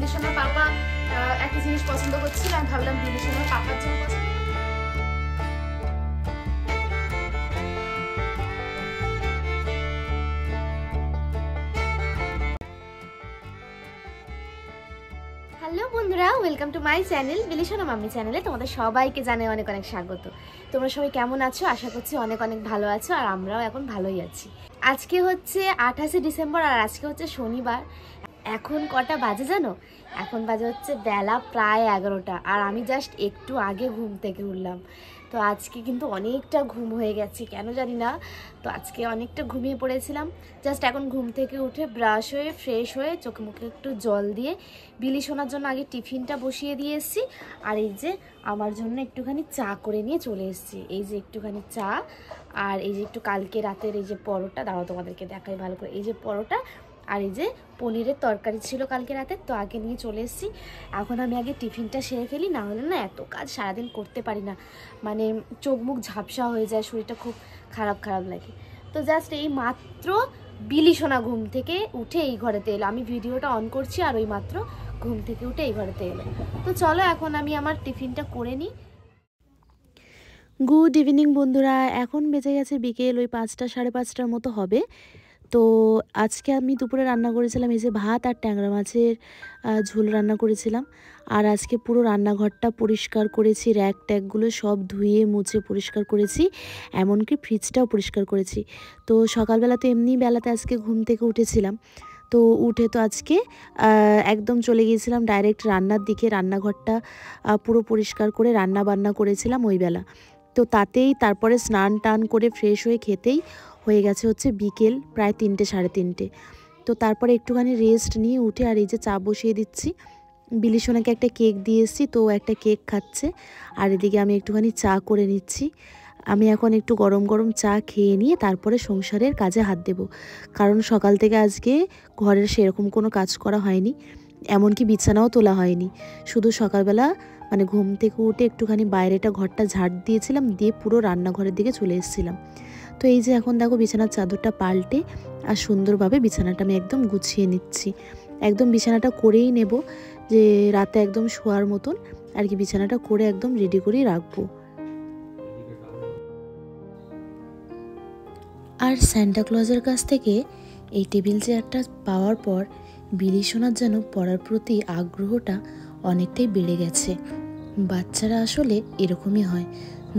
বিলিশনের পাপা একটা জিনিস পছন্দ করছিল, আমি ভাবলাম বিলিশনের পাপার জন্য পছন্দ। হ্যালো বন্ধুরা, ওয়েলকাম টু মাই চ্যানেল বিলিশনা মাম্মি চ্যানেলে তোমাদের সবাইকে জানাই অনেক অনেক স্বাগত। তোমরা সবাই কেমন আছো? আশা করছি অনেক অনেক ভালো আছো, আর আমরাও এখন ভালোই আছি। আজকে হচ্ছে 28শে ডিসেম্বর, আর আজকে হচ্ছে শনিবার। এখন কটা বাজে জানো? এখন বাজে হচ্ছে বেলা প্রায় 11টা, আর আমি জাস্ট একটু আগে ঘুম থেকে উঠলাম। তো আজকে কিন্তু অনেকটা ঘুম হয়ে গেছে, কেন জানি না। তো আজকে অনেকটা ঘুমিয়ে পড়েছিলাম। জাস্ট এখন ঘুম থেকে উঠে ব্রাশ হয়ে ফ্রেশ হয়ে চোখে মুখে একটু জল দিয়ে বিলিশোনার জন্য আগে টিফিনটা বসিয়ে দিয়ে এসেছি। আর এই যে আমার জন্য একটুখানি চা করে নিয়ে চলে এসেছি। এই যে একটুখানি চা, আর এই যে একটু কালকে রাতের এই যে পরোটা, দাঁড়াও তোমাদেরকে দেখাই ভালো করে। এই যে পরোটা, আর এই যে পনিরের তরকারি ছিল কালকে রাতে, তো আগে নিয়ে চলে এসেছি। এখন আমি আগে টিফিনটা সেরে ফেলি, না হলে না এত কাজ সারাদিন করতে পারি না, মানে চোখ মুখ ঝাপসা হয়ে যায়, শরীরটা খুব খারাপ খারাপ লাগে। তো জাস্ট এই মাত্র বিলিশোনা ঘুম থেকে উঠে এই ঘরেতে এলো, আমি ভিডিওটা অন করছি আর ওই মাত্র ঘুম থেকে উঠে এই ঘরেতে এলো। তো চলো এখন আমি আমার টিফিনটা করে নিই। গুড ইভিনিং বন্ধুরা, এখন বেজে গেছে বিকেল ওই 5টা সাড়ে 5টার মতো হবে। তো আজকে আমি দুপুরে রান্না করেছিলাম এই যে ভাত আর ট্যাংরা মাছের ঝোল রান্না করেছিলাম। আর আজকে পুরো রান্নাঘরটা পরিষ্কার করেছি, র্যাক ট্যাগগুলো সব ধুয়ে মুছে পরিষ্কার করেছি, এমনকি ফ্রিজটাও পরিষ্কার করেছি। তো সকালবেলা তো এমনি বেলাতে আজকে ঘুম থেকে উঠেছিলাম, তো উঠে তো আজকে একদম চলে গিয়েছিলাম ডাইরেক্ট রান্নার দিকে। রান্নাঘরটা পুরো পরিষ্কার করে রান্না বান্না করেছিলাম ওই বেলা। তো তাতেই তারপরে স্নান টান করে ফ্রেশ হয়ে খেতেই হয়ে গেছে হচ্ছে বিকেল প্রায় 3টে সাড়ে 3টে। তো তারপরে একটুখানি রেস্ট নিয়ে উঠে আর এই যে চা বসিয়ে দিচ্ছি। বিলিশোনাকে একটা কেক দিয়ে এসেছি, তো একটা কেক খাচ্ছে, আর এদিকে আমি একটুখানি চা করে নিচ্ছি। আমি এখন একটু গরম গরম চা খেয়ে নিয়ে তারপরে সংসারের কাজে হাত দেব, কারণ সকাল থেকে আজকে ঘরের সেরকম কোনো কাজ করা হয়নি, এমনকি বিছানাও তোলা হয়নি। শুধু সকালবেলা মানে ঘুম থেকে উঠে একটুখানি বাইরেটা ঘরটা ঝাড় দিয়েছিলাম, দিয়ে পুরো রান্নাঘরের দিকে চলে এসেছিলাম। তো এই যে এখন দেখো বিছানার চাদরটা পাল্টে আর সুন্দরভাবে বিছানাটা আমি একদম গুছিয়ে নিচ্ছি। একদম বিছানাটা করেই নেব, যে রাতে একদম শোয়ার মতন আর কি বিছানাটা করে একদম রেডি করেই রাখবো। আর স্যান্টা ক্লজের কাছ থেকে এই টেবিল চেয়ারটা পাওয়ার পর বিলিশোনার যেন পড়ার প্রতি আগ্রহটা অনেকটাই বেড়ে গেছে। বাচ্চারা আসলে এরকমই হয়,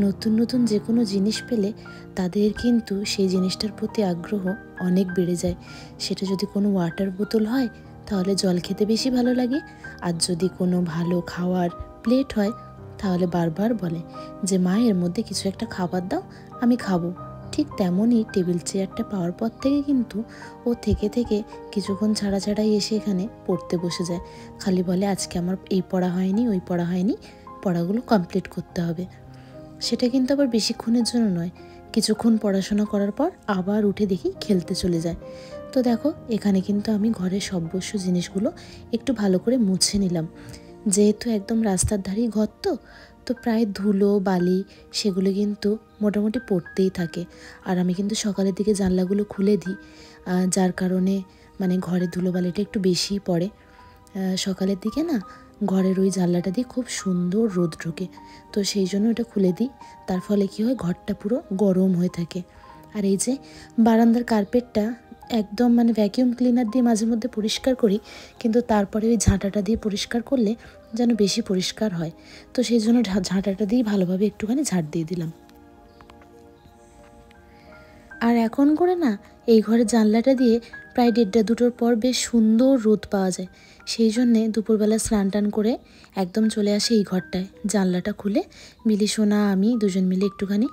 নতুন নতুন যে কোনো জিনিস পেলে তাদের কিন্তু সেই জিনিসটার প্রতি আগ্রহ অনেক বেড়ে যায়। সেটা যদি কোনো ওয়াটার বোতল হয় তাহলে জল খেতে বেশি ভালো লাগে, আর যদি কোনো ভালো খাওয়ার প্লেট হয় তাহলে বারবার বলে যে মা এর মধ্যে কিছু একটা খাবার দাও, আমি খাবো। ঠিক তেমনই টেবিল চেয়ারটা পাওয়ার পর থেকে কিন্তু ও থেকে থেকে কিছুক্ষণ ছাড়া ছাড়াই এসে এখানে পড়তে বসে যায়। খালি বলে আজকে আমার এই পড়া হয়নি, ওই পড়া হয়নি, পড়াগুলো কমপ্লিট করতে হবে। সেটা কিন্তু আবার বেশিক্ষণের জন্য নয়, কিছুক্ষণ পড়াশোনা করার পর আবার উঠে দেখি খেলতে চলে যায়। তো দেখো এখানে কিন্তু আমি ঘরের সর্বস্ব জিনিসগুলো একটু ভালো করে মুছে নিলাম, যেহেতু একদম রাস্তার ধারেই ঘর, তো প্রায় ধুলো বালি সেগুলো কিন্তু মোটামুটি পড়তেই থাকে। আর আমি কিন্তু সকালের দিকে জানলাগুলো খুলে দিই, যার কারণে মানে ঘরে ধুলোবালিটা একটু বেশিই পড়ে। সকালের দিকে না ঘরের ওই জানলাটা দিয়ে খুব সুন্দর রোদ ঢোকে, তো সেই জন্য এটা খুলে দিই। তার ফলে কী হয়, ঘরটা পুরো গরম হয়ে থাকে। আর এই যে বারান্দার কার্পেটটা একদম মানে ভ্যাকিউম ক্লিনার দিয়ে মাঝে মধ্যে পরিষ্কার করি, কিন্তু তারপরে ওই ঝাঁটাটা দিয়ে পরিষ্কার করলে যেন বেশি পরিষ্কার হয়। তো সেই জন্য ঝাঁটাটা দিয়ে ভালোভাবে একটুখানি ঝাড় দিয়ে দিলাম। আর এখন করে না এই ঘরের জানলাটা দিয়ে প্রায় 1:30-2টোর পর বেশ সুন্দর রোদ পাওয়া যায়। সেই জন্যে দুপুরবেলা স্নান টান করে একদম চলে আসে এই ঘরটায়, জানলাটা খুলে বিলিশোনা আমি দুজন মিলে একটুখানি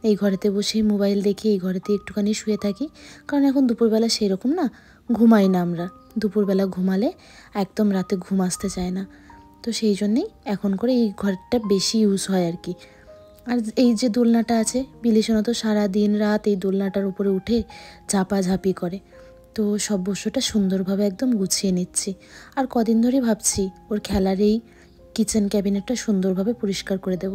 এই ঘরেতে বসে মোবাইল দেখি, এই ঘরেতে একটুখানি শুয়ে থাকি। কারণ এখন দুপুরবেলা সেরকম না ঘুমাই না আমরা, দুপুরবেলা ঘুমালে একদম রাতে ঘুম আসতে চায় না। তো সেই জন্যেই এখন করে এই ঘরটা বেশি ইউজ হয় আর কি। আর এই যে দোলনাটা আছে, বিলিশোনা তো সারা দিন রাত এই দোলনাটার উপরে উঠে ঝাপাঝাপি করে। তো সব বস্তুটা সুন্দরভাবে একদম গুছিয়ে নিচ্ছি। আর কদিন ধরে ভাবছি ওর খেলার এই কিচেন ক্যাবিনেটটা সুন্দরভাবে পরিষ্কার করে দেব,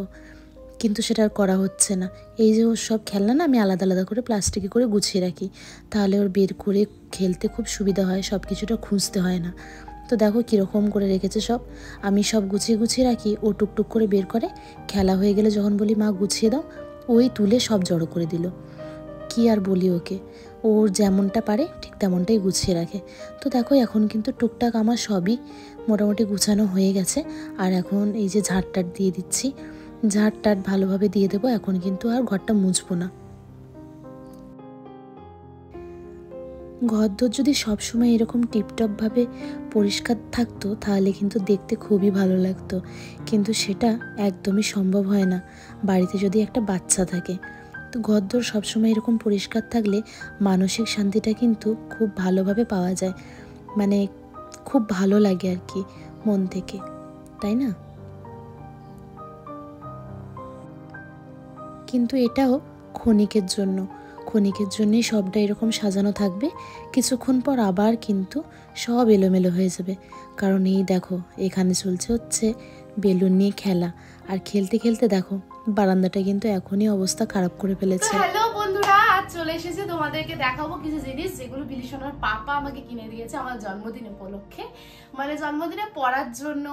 কিন্তু সেটা আর করা হচ্ছে না। এই যে ওর সব খেলনা না আমি আলাদা আলাদা করে প্লাস্টিকে করে গুছিয়ে রাখি, তাহলে ওর বের করে খেলতে খুব সুবিধা হয়, সব কিছুটা খুঁজতে হয় না। তো দেখো কীরকম করে রেখেছে সব। আমি সব গুছিয়ে গুছিয়ে রাখি, ও টুকটুক করে বের করে। খেলা হয়ে গেলে যখন বলি মা গুছিয়ে দাও, ওই তুলে সব জড়ো করে দিল। কি আর বলি ওকে, ওর যেমনটা পারে ঠিক তেমনটাই গুছিয়ে রাখে। তো দেখো এখন কিন্তু টুকটাক আমার সবই মোটামুটি গুছানো হয়ে গেছে। আর এখন এই যে ঝাড়টাট দিয়ে দিচ্ছি, ঝাড়টাট ভালোভাবে দিয়ে দেবো। এখন কিন্তু আর ঘরটা মুছবো না। ঘরদোর যদি সবসময় এরকম টিপটপভাবে পরিষ্কার থাকতো তাহলে কিন্তু দেখতে খুবই ভালো লাগতো, কিন্তু সেটা একদমই সম্ভব হয় না বাড়িতে যদি একটা বাচ্চা থাকে। তো ঘরদোর সবসময় এরকম পরিষ্কার থাকলে মানসিক শান্তিটা কিন্তু খুব ভালোভাবে পাওয়া যায়, মানে খুব ভালো লাগে আর কি মন থেকে, তাই না? কিন্তু এটাও ক্ষণিকের জন্যই সবটা এরকম সাজানো থাকবে। কিছুক্ষণ পর আবার কিন্তু সব এলোমেলো হয়ে যাবে, কারণ এই দেখো এখানে চলছে হচ্ছে বেলুন নিয়ে খেলা। আর খেলতে খেলতে দেখো বারান্দাটা কিন্তু এখনই অবস্থা খারাপ করে ফেলেছে। হ্যালো বন্ধুরা, আজ চলে এসেছে তোমাদেরকে দেখাবো কিছু জিনিস যেগুলো বিলিশনার পাপা আমাকে কিনে দিয়েছে আমার জন্মদিন উপলক্ষে। মানে জন্মদিনে পড়ার জন্য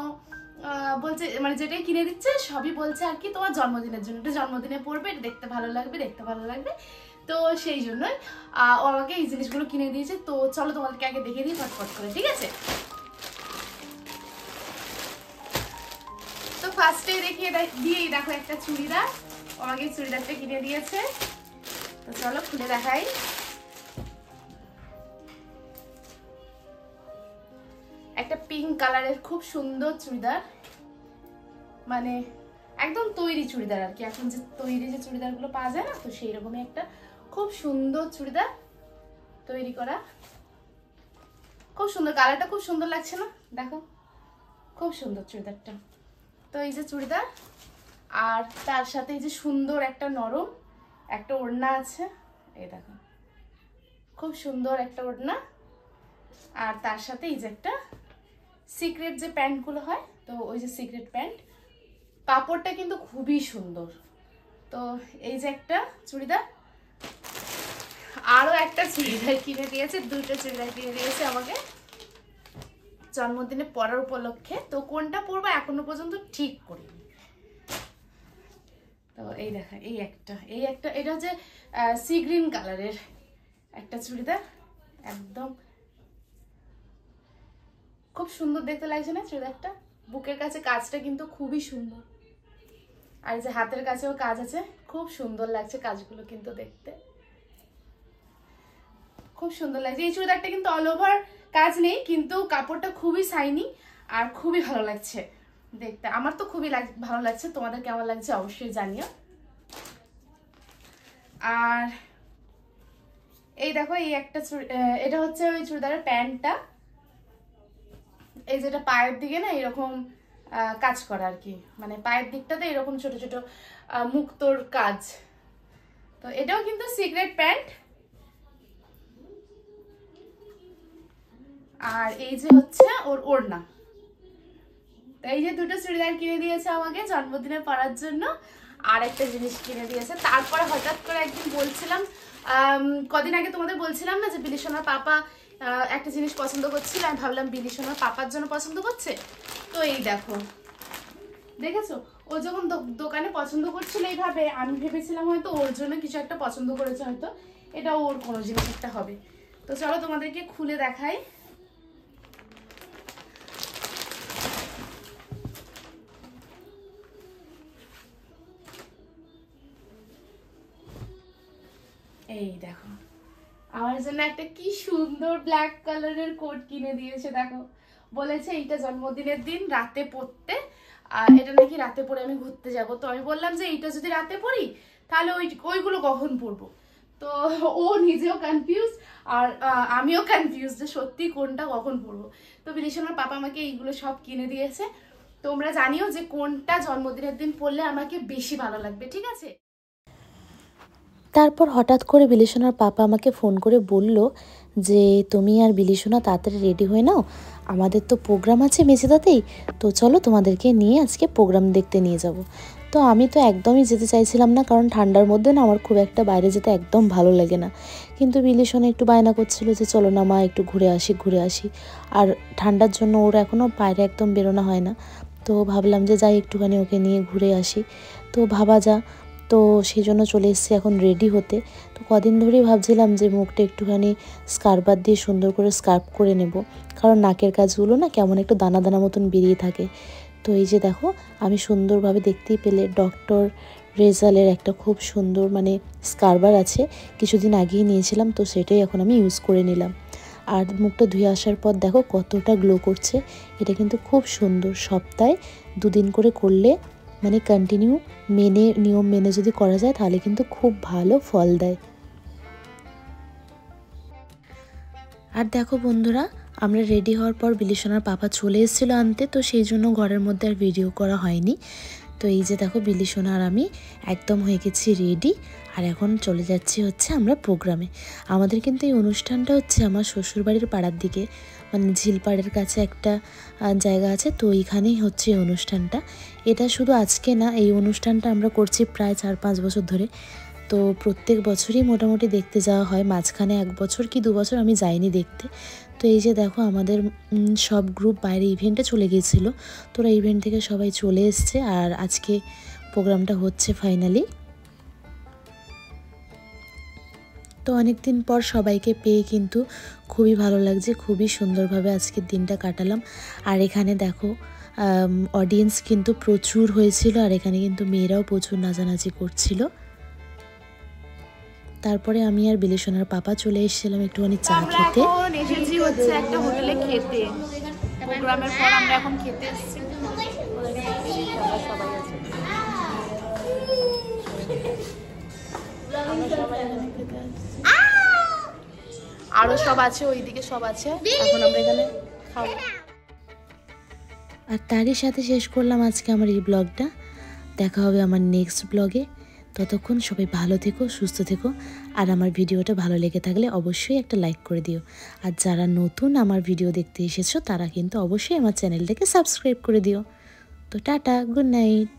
বলছে, মানে যেটাই কিনে দিচ্ছে সবই বলছে আর কি তোমার জন্মদিনের জন্য, এটা জন্মদিনে পড়বে, এটা দেখতে ভালো লাগবে। তো সেই জন্যই ও আমাকে এই জিনিসগুলো কিনে দিয়েছে। তো চলো তোমাদেরকে আগে দেখে দিই ফটফট করে, ঠিক আছে? তো ফার্স্টে দেখিয়ে দিয়েই দেখো একটা চুড়িদার, আমাকে চুড়িদারটা কিনে দিয়েছে। তো চলো খুলে দেখাই। একটা পিঙ্ক কালারের খুব সুন্দর চুড়িদার, মানে একদম তৈরি চুড়িদার আর কি। এখন যে তৈরি যে চুড়িদারগুলো পাওয়া যায় না, তো সেই রকমই একটা খুব সুন্দর চুড়িদার তৈরি করা। খুব সুন্দর, কালারটা খুব সুন্দর লাগছে না? দেখো খুব সুন্দর চুড়িদারটা। তো এই যে চুড়িদার, আর তার সাথে এই যে সুন্দর একটা নরম একটা ওড়না আছে, এই দেখো খুব সুন্দর একটা ওড়না। আর তার সাথে এই যে একটা সিক্রেট যে প্যান্টগুলো হয়, তো ওই যে সিক্রেট প্যান্ট, কাপড়টা কিন্তু খুবই সুন্দর। তো এই যে একটা চুড়িদার, আরো একটা চুড়িদার কিনে দিয়েছে, দুটো চুড়িদার কিনে দিয়েছে আমাকে জন্মদিনে পরার উপলক্ষে। তো কোনটা পরবো এখনো পর্যন্ত ঠিক করিনি। তো এই দেখা এই একটা এটা হচ্ছে সি গ্রিন কালারের একটা চুড়িদার, একদম খুব সুন্দর দেখতে লাগছে না চুড়িদারটা? বুকের কাছে কাজটা কিন্তু খুবই সুন্দর, আর এই যে হাতের কাছেও কাজ আছে, খুব সুন্দর লাগছে কাজগুলো কিন্তু দেখতে, খুব সুন্দর লাগছে। এই চুড়িদারটা কিন্তু অল ওভার কাজ নেই, কিন্তু কাপড়টা খুবই শাইনি আর খুবই ভালো লাগছে দেখতে। আমার তো খুবই ভালো লাগছে, তোমাদের কেমন লাগছে অবশ্যই জানিও। আর এই দেখো এই একটা এটা হচ্ছে ওই চুড়িদারের প্যান্টটা, এই যেটা পায়ের দিকে না এরকম কাজ করা আর কি, মানে পায়ের দিকটাতে এরকম ছোট ছোট মুক্তোর কাজ। তো এটাও কিন্তু সিক্রেট প্যান্ট। আর এই যে হচ্ছে ওর ওড়না। এই যে দুটো চুড়িদার কিনে দিয়েছে আমাকে জন্মদিনে পরার জন্য, আর একটা জিনিস কিনে দিয়েছে। তারপরে হঠাৎ করে একদিন বলছিলাম, কদিন আগে তোমাদের বলছিলাম না যে বিলিশনার পাপা একটা জিনিস পছন্দ করছিল, আমি ভাবলাম বিলিশনার পাপার জন্য পছন্দ করছে। তো এই দেখো, দেখেছো ও যখন দোকানে পছন্দ করছিল এইভাবে, আমি ভেবেছিলাম হয়তো ওর জন্য কিছু একটা পছন্দ করেছে, হয়তো এটা ওর কোনো জিনিস একটা হবে। তো চলো তোমাদেরকে খুলে দেখাই। এই দেখো আমার জন্য একটা কি সুন্দর ব্ল্যাক কালারের কোট কিনে দিয়েছে। দেখো বলেছে এইটা জন্মদিনের দিন রাতে পরতে, আর এটা নাকি রাতে পরে আমি ঘুরতে যাব। তো আমি বললাম যে এইটা যদি রাতে পরি তাহলে ওইগুলো কখন পরবো। তো ও নিজেও কনফিউজ আর আমিও কনফিউজ যে সত্যি কোনটা কখন পরবো। তো বিলিশনার পাপা আমাকে এইগুলো সব কিনে দিয়েছে। তোমরা জানিও যে কোনটা জন্মদিনের দিন পরলে আমাকে বেশি ভালো লাগবে, ঠিক আছে? তারপর হঠাৎ করে বিলিশনার পাপা আমাকে ফোন করে বলল যে তুমি আর বিলিশনা তাড়াতাড়ি রেডি হয়ে নাও, আমাদের তো প্রোগ্রাম আছে মেচেদাতেই, তো চলো তোমাদেরকে নিয়ে আজকে প্রোগ্রাম দেখতে নিয়ে যাব। তো আমি তো একদমই যেতে চাইছিলাম না, কারণ ঠান্ডার মধ্যে না আমার খুব একটা বাইরে যেতে একদম ভালো লাগে না। কিন্তু বিলি সোনা একটু বায়না করছিল যে চলো না মা একটু ঘুরে আসি। আর ঠান্ডার জন্য ওর এখনও বাইরে একদম বেরোনো হয় না। তো ভাবলাম যে যাই একটুখানি ওকে নিয়ে ঘুরে আসি। তো ভাবা যা, তো সেই জন্য চলে এসেছি এখন রেডি হতে। তো কদিন ধরেই ভাবছিলাম যে মুখটা একটুখানি স্কার্ফ দিয়ে সুন্দর করে স্কার্ফ করে নেব, কারণ নাকের কাজগুলো না কেমন একটু দানা দানা মতন বেরিয়ে থাকে। তো এই যে দেখো আমি সুন্দরভাবে দেখতেই পেলে ডক্টর রেজালের একটা খুব সুন্দর মানে স্কার্বার আছে, কিছুদিন আগেই নিয়েছিলাম, তো সেটাই এখন আমি ইউজ করে নিলাম। আর মুখটা ধুয়ে আসার পর দেখো কতটা গ্লো করছে। এটা কিন্তু খুব সুন্দর, সপ্তাহে 2 দিন করে করলে মানে কন্টিনিউ নিয়ম মেনে যদি করা যায় তাহলে কিন্তু খুব ভালো ফল দেয়। আর দেখো বন্ধুরা, আমরা রেডি হওয়ার পর বিলি সোনার পাপা চলে এসেছিলো আনতে, তো সেই জন্য ঘরের মধ্যে আর ভিডিও করা হয়নি। তো এই যে দেখো বিলি সোনা আর আমি একদম হয়ে গেছি রেডি, আর এখন চলে যাচ্ছি হচ্ছে আমরা প্রোগ্রামে। আমাদের কিন্তু এই অনুষ্ঠানটা হচ্ছে আমার শ্বশুরবাড়ির পাড়ার দিকে, মানে ঝিলপাড়ের কাছে একটা জায়গা আছে, তো এইখানেই হচ্ছে এই অনুষ্ঠানটা। এটা শুধু আজকে না, এই অনুষ্ঠানটা আমরা করছি প্রায় 4-5 বছর ধরে। তো প্রত্যেক বছরই মোটামুটি দেখতে যাওয়া হয়, মাঝখানে 1 বছর কি 2 বছর আমি যাইনি দেখতে। তো এই যে দেখো আমাদের সব গ্রুপ বাইরে ইভেন্টে চলে গিয়েছিলো, তোরা ইভেন্ট থেকে সবাই চলে এসছে, আর আজকে প্রোগ্রামটা হচ্ছে ফাইনালি। তো অনেক দিন পর সবাইকে পেয়ে কিন্তু খুবই ভালো লাগছে, খুবই সুন্দরভাবে আজকের দিনটা কাটালাম। আর এখানে দেখো অডিয়েন্স কিন্তু প্রচুর হয়েছিল, আর এখানে কিন্তু মেয়েরাও প্রচুর নাচানাচি করছিল। তারপরে আমি আর বিলি সোনার পাপা চলে এসেছিলাম একটুখানি চা খেতে। এখন এসেছি হচ্ছে একটা হোটেলে খেতে, প্রোগ্রামের পর আমরা এখন খেতে এসেছি। আরো সব আছে, ওইদিকে সব আছে, এখন আমরা এখানে খাবো। আর তারই সাথে শেষ করলাম আজকে আমার এই ব্লগটা। দেখা হবে আমার নেক্সট ব্লগে। ততক্ষণ সবাই ভালো থেকো, সুস্থ থেকো, আর আমার ভিডিওটা ভালো লেগে থাকলে অবশ্যই একটা লাইক করে দিও। আর যারা নতুন আমার ভিডিও দেখতে এসেছো তারা কিন্তু অবশ্যই আমার চ্যানেলটাকে সাবস্ক্রাইব করে দিও। তো টাটা, গুড নাইট।